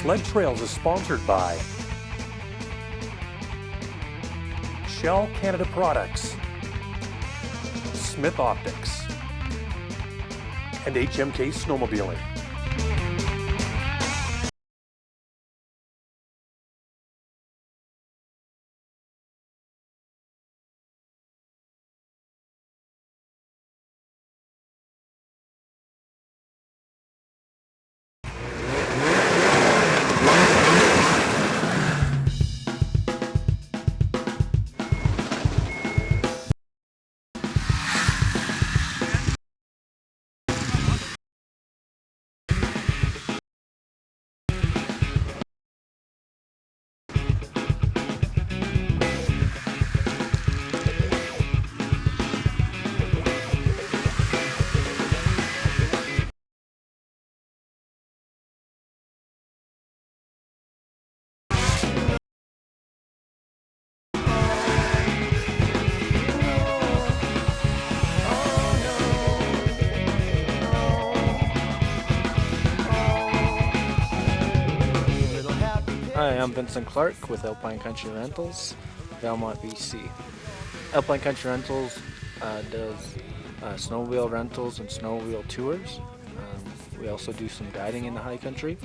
Sled Trails is sponsored by Shell Canada Products, Smith Optics, and HMK Snowmobiling. Hi, I'm Vincent Clark with Alpine Country Rentals, Belmont, BC. Alpine Country Rentals does snowmobile rentals and snowmobile tours. We also do some guiding in the high country.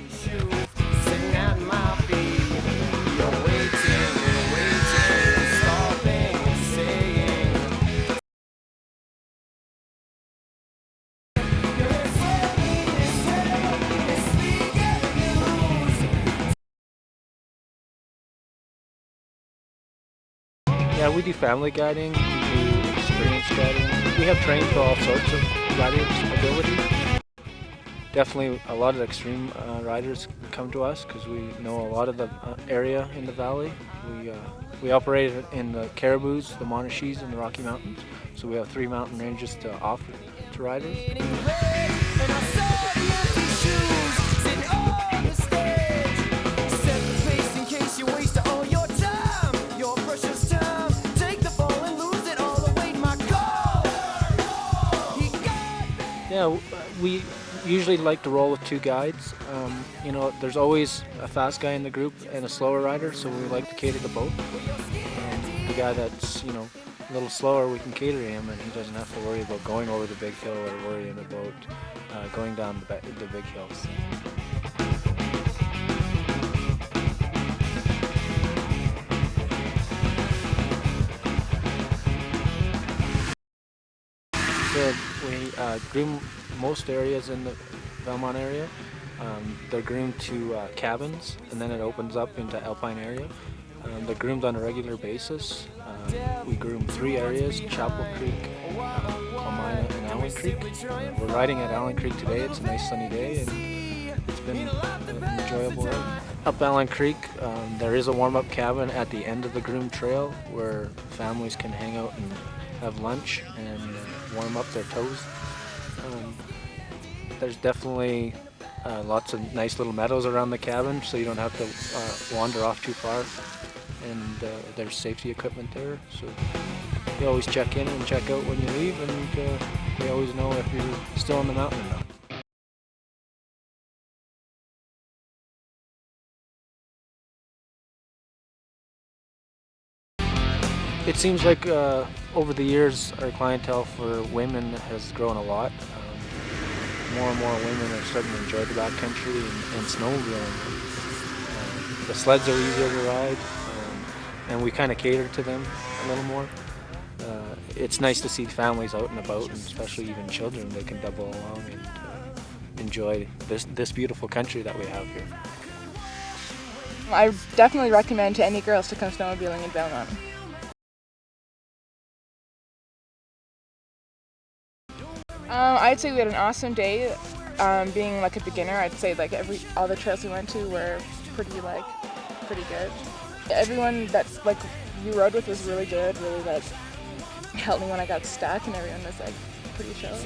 Yeah, we do family guiding, we do experience guiding. We have trained for all sorts of riding ability. Definitely a lot of extreme riders come to us because we know a lot of the area in the valley. We operate in the Caribous, the Montachis, and the Rocky Mountains. So we have 3 mountain ranges to offer to riders. Yeah, we usually like to roll with 2 guides. You know, there's always a fast guy in the group and a slower rider, so we like to cater to both. The guy that's, you know, a little slower, we can cater to him, and he doesn't have to worry about going over the big hill or worrying about going down the big hills. So we groom most areas in the Belmont area. They're groomed to cabins, and then it opens up into alpine area. They're groomed on a regular basis. We groom 3 areas: Chapel Creek, Palmina, and Allen Creek. We're riding at Allen Creek today. It's a nice sunny day, and it's been an enjoyable ride. Up Allen Creek, there is a warm-up cabin at the end of the groomed trail where families can hang out and have lunch and warm up their toes. There's definitely lots of nice little meadows around the cabin, so you don't have to wander off too far. And there's safety equipment there, so you always check in and check out when you leave, and we always know if you're still in the mountain or not. It seems like over the years our clientele for women has grown a lot. More and more women are starting to enjoy the backcountry and snowmobiling. The sleds are easier to ride, and we kind of cater to them a little more. It's nice to see families out and about, and especially even children. They can double along and enjoy this beautiful country that we have here. I definitely recommend to any girls to come snowmobiling in Belmont. I'd say we had an awesome day. Being like a beginner, I'd say like all the trails we went to were pretty good. Everyone that's like you rode with was really good. Really like helped me when I got stuck, and everyone was like pretty chill.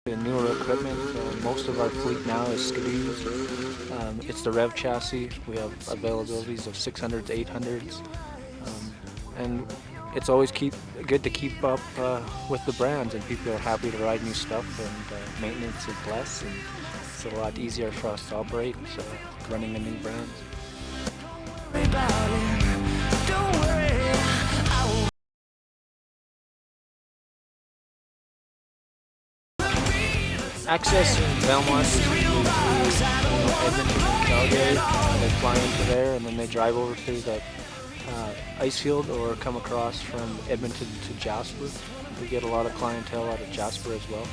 The newer equipment, most of our fleet now is Skidoos. It's the Rev chassis. We have availabilities of 600s, 800s, and it's always good to keep up with the brands, and people are happy to ride new stuff, and maintenance is less, and it's a lot easier for us to operate, so running the new brands. Access in Belmont is usually Edmonton and Calgary. They fly into there and then they drive over through the ice field or come across from Edmonton to Jasper. We get a lot of clientele out of Jasper as well.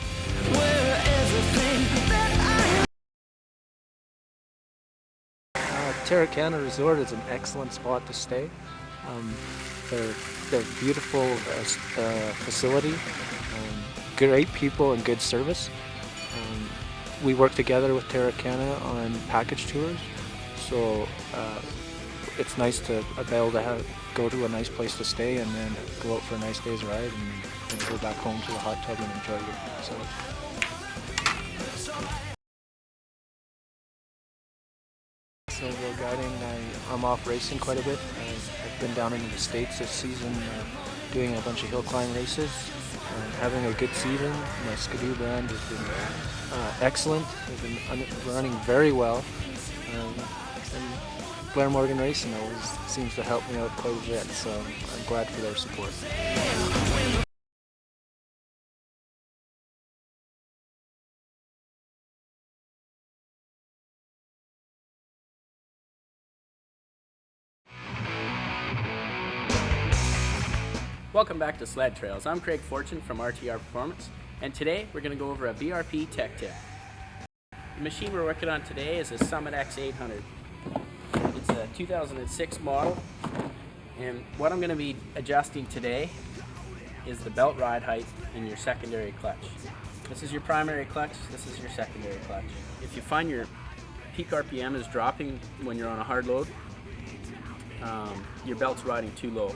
Terra Cana Resort is an excellent spot to stay. They're beautiful facility, great people and good service. We work together with Terra Cana on package tours, so it's nice to be able to go to a nice place to stay and then go out for a nice day's ride and go back home to the hot tub and enjoy your facility. So regarding, I'm off racing quite a bit. I've been down into the States this season doing a bunch of hill climb races. Having a good season. My Skidoo brand has been excellent. They've been running very well. And Blair Morgan Racing always seems to help me out quite a bit, so I'm glad for their support. Welcome back to Sled Trails. I'm Craig Fortune from RTR Performance, and today we're going to go over a BRP tech tip. The machine we're working on today is a Summit X800. It's a 2006 model, and what I'm going to be adjusting today is the belt ride height in your secondary clutch. This is your primary clutch, this is your secondary clutch. If you find your peak RPM is dropping when you're on a hard load, your belt's riding too low.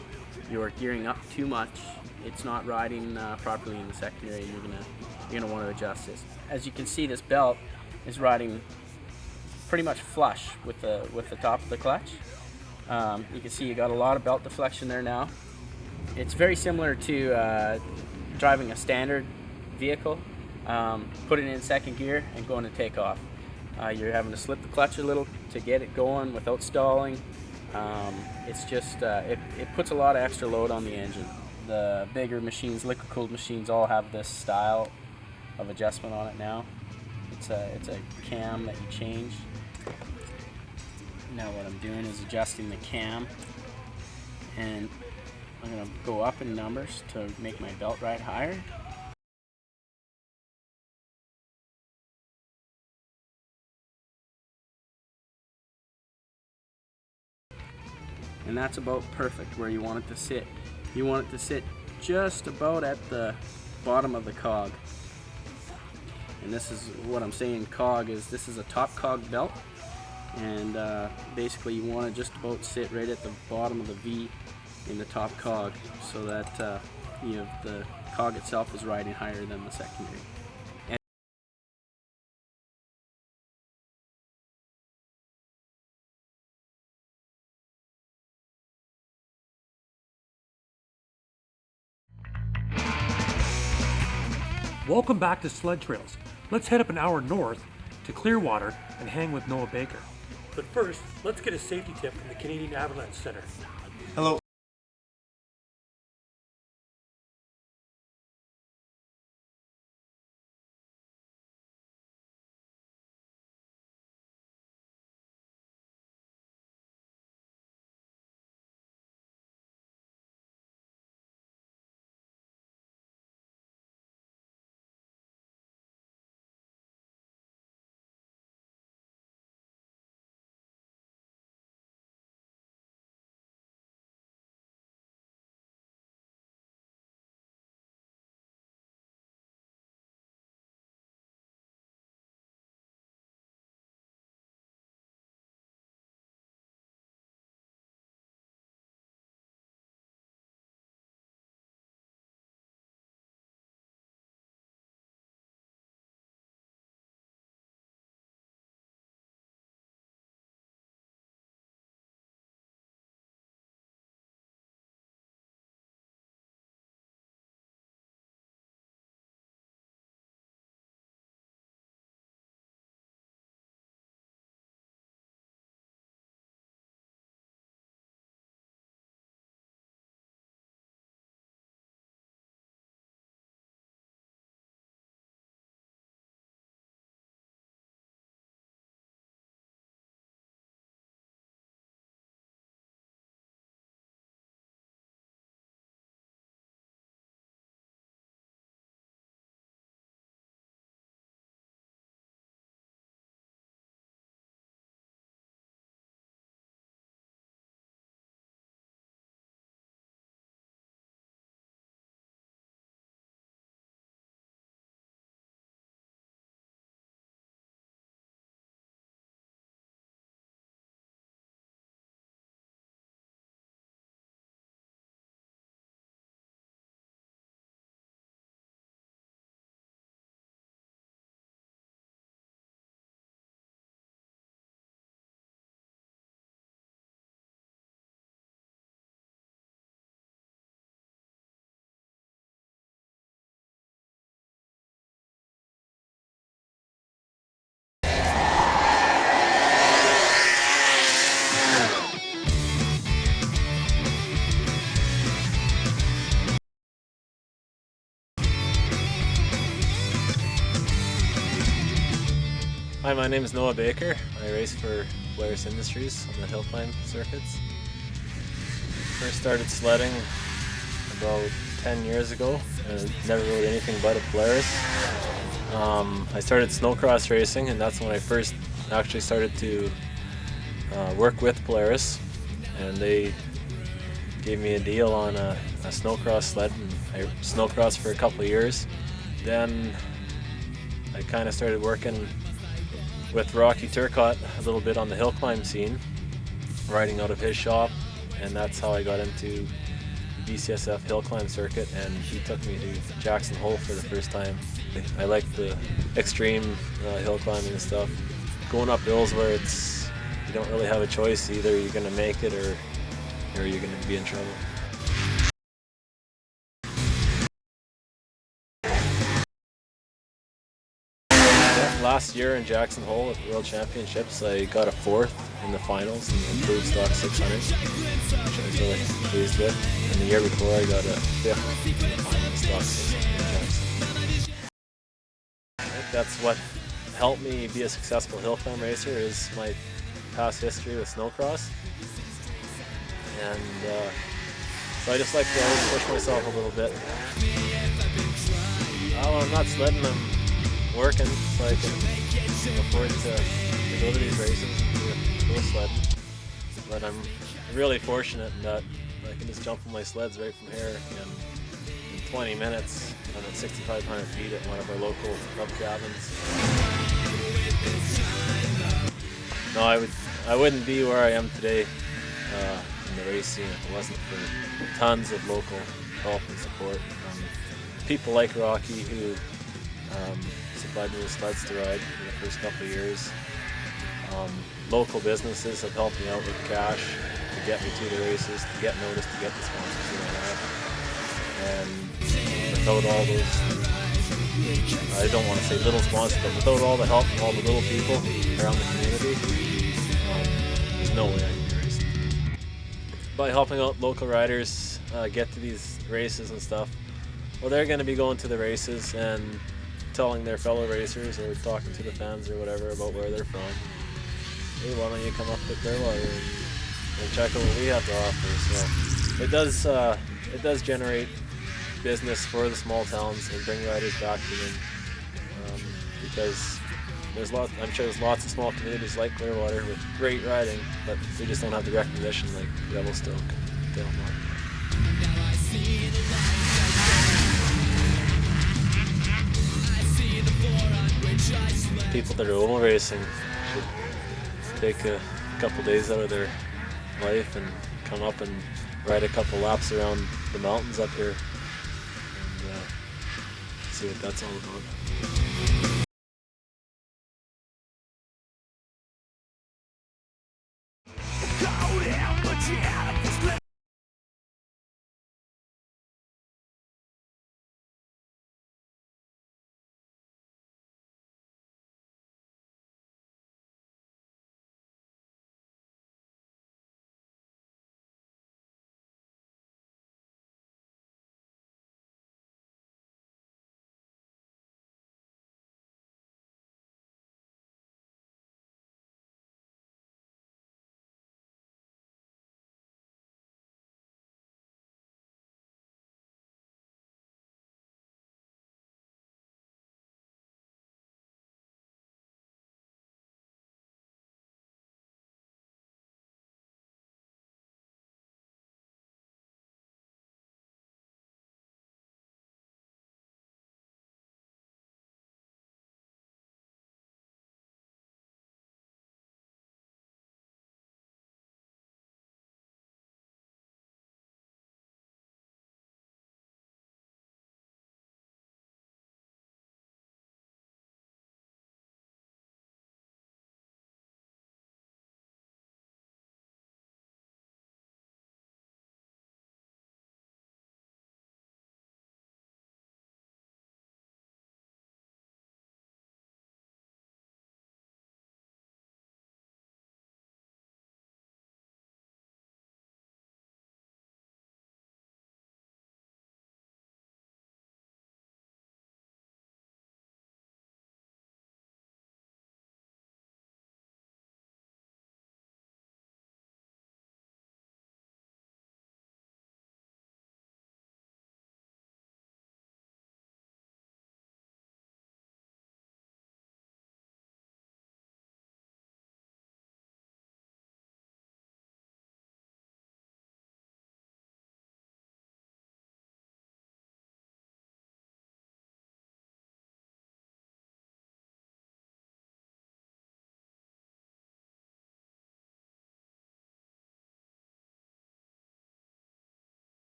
You're gearing up too much. It's not riding properly in the secondary. You're gonna want to adjust this. As you can see, this belt is riding pretty much flush with the top of the clutch. You can see you got a lot of belt deflection there now. It's very similar to driving a standard vehicle, putting it in second gear and going to take off. You're having to slip the clutch a little to get it going without stalling. It's just, it puts a lot of extra load on the engine. The bigger machines, liquid cooled machines, all have this style of adjustment on it now. It's a cam that you change. Now what I'm doing is adjusting the cam, and I'm going to go up in numbers to make my belt ride higher. And that's about perfect where you want it to sit. You want it to sit just about at the bottom of the cog. And this is what I'm saying cog is, this is a top cog belt, and basically you want to just about sit right at the bottom of the V in the top cog, so that the cog itself is riding higher than the secondary. Welcome back to Sled Trails. Let's head up an hour north to Clearwater and hang with Noah Baker. But first, let's get a safety tip from the Canadian Avalanche Center. Hello, Hi, my name is Noah Baker. I race for Polaris Industries on the hill climb circuits. First started sledding about 10 years ago, and never really anything but a Polaris. I started snowcross racing, and that's when I first actually started to work with Polaris, and they gave me a deal on a snowcross sled, and I snowcrossed for a couple of years. Then I kind of started working with Rocky Turcotte a little bit on the hill climb scene, riding out of his shop, and that's how I got into the BCSF hill climb circuit, and he took me to Jackson Hole for the first time. I like the extreme hill climbing and stuff. Going up hills where you don't really have a choice, either you're going to make it or you're going to be in trouble. Last year in Jackson Hole at the World Championships, I got a 4th in the finals in the improved stock 600, which I was really pleased with. And the year before, I got a 5th in the final stock 600 in Jackson. I think that's what helped me be a successful hill climb racer is my past history with snowcross. And so I just like to always push myself a little bit. When I'm not sledding, I'm working, so I can afford to go to these races and go sledding. But I'm really fortunate in that I can just jump on my sleds right from here, and in 20 minutes I'm at 6,500 feet at one of our local club cabins. No, I wouldn't be where I am today in the race scene if it wasn't for tons of local help and support from people like Rocky, who supplied me with sleds to ride in the first couple of years. Local businesses have helped me out with cash to get me to the races, to get noticed, to get the sponsors that I have. And without all those, I don't want to say little sponsors, but without all the help from all the little people around the community, there's no way I can be racing. By helping out local riders get to these races and stuff, well, they're going to be going to the races and telling their fellow racers or talking to the fans or whatever about where they're from. Hey, why don't you come up to Clearwater and check out what we have to offer? So it does generate business for the small towns and bring riders back to them, because I'm sure there's lots of small communities like Clearwater with great riding, but we just don't have the recognition like Revelstoke and Del Mar. People that are oval racing should take a couple days out of their life and come up and ride a couple laps around the mountains up here and see what that's all about.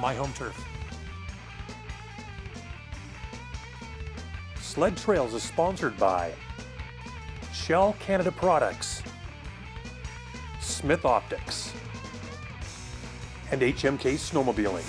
my home turf. Sled Trails is sponsored by Shell Canada Products, Smith Optics, and HMK Snowmobiling.